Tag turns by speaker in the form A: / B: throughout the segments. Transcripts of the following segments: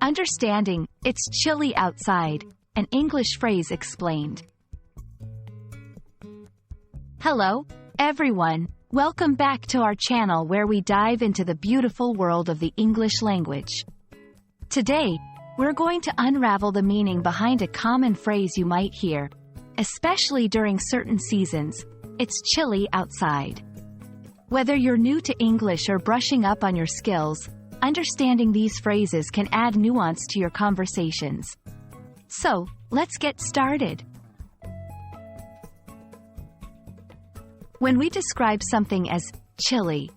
A: Understanding, it's chilly outside, an English phrase explained. Hello, everyone. Welcome back to our channel where we dive into the beautiful world of the English language. Today, we're going to unravel the meaning behind a common phrase you might hear, especially during certain seasons. It's chilly outside. Whether you're new to English or brushing up on your skills, understanding these phrases can add nuance to your conversations. So, let's get started. When we describe something as chilly,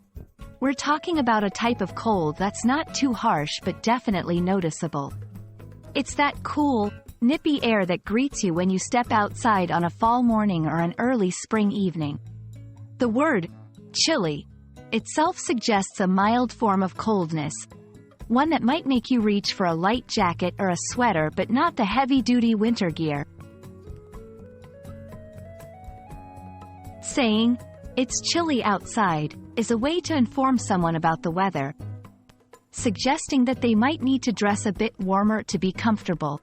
A: we're talking about a type of cold that's not too harsh but definitely noticeable. It's that cool, nippy air that greets you when you step outside on a fall morning or an early spring evening. The word chilly itself suggests a mild form of coldness, one that might make you reach for a light jacket or a sweater but not the heavy-duty winter gear. Saying, "It's chilly outside," is a way to inform someone about the weather, suggesting that they might need to dress a bit warmer to be comfortable.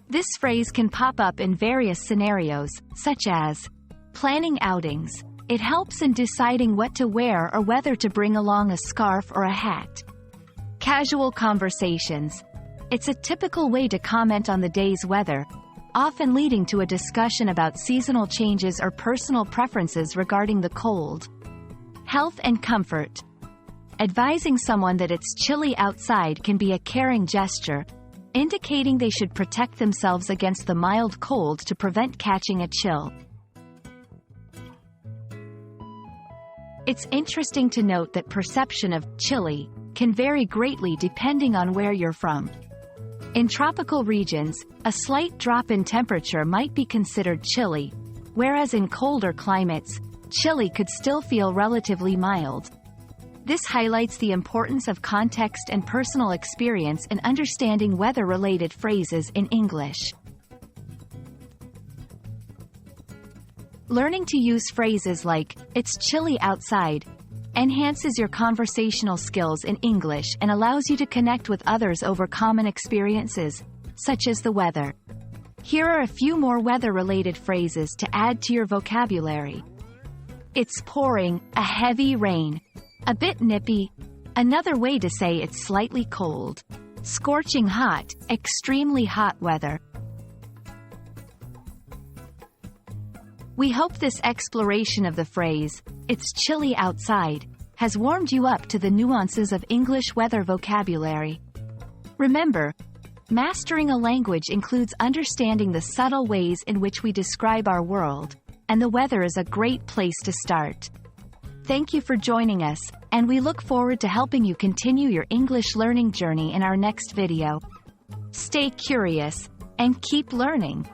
A: This phrase can pop up in various scenarios, such as planning outings. It helps in deciding what to wear or whether to bring along a scarf or a hat. Casual conversations. It's a typical way to comment on the day's weather, often leading to a discussion about seasonal changes or personal preferences regarding the cold. Health and comfort. Advising someone that it's chilly outside can be a caring gesture, indicating they should protect themselves against the mild cold to prevent catching a chill. It's interesting to note that perception of chilly can vary greatly depending on where you're from. In tropical regions, a slight drop in temperature might be considered chilly, whereas in colder climates, chilly could still feel relatively mild. This highlights the importance of context and personal experience in understanding weather-related phrases in English. Learning to use phrases like, "It's chilly outside," enhances your conversational skills in English and allows you to connect with others over common experiences, such as the weather. Here are a few more weather-related phrases to add to your vocabulary. It's pouring, a heavy rain. A bit nippy. Another way to say it's slightly cold. Scorching hot, extremely hot weather. We hope this exploration of the phrase, "It's chilly outside," has warmed you up to the nuances of English weather vocabulary. Remember, mastering a language includes understanding the subtle ways in which we describe our world, and the weather is a great place to start. Thank you for joining us, and we look forward to helping you continue your English learning journey in our next video. Stay curious, and keep learning.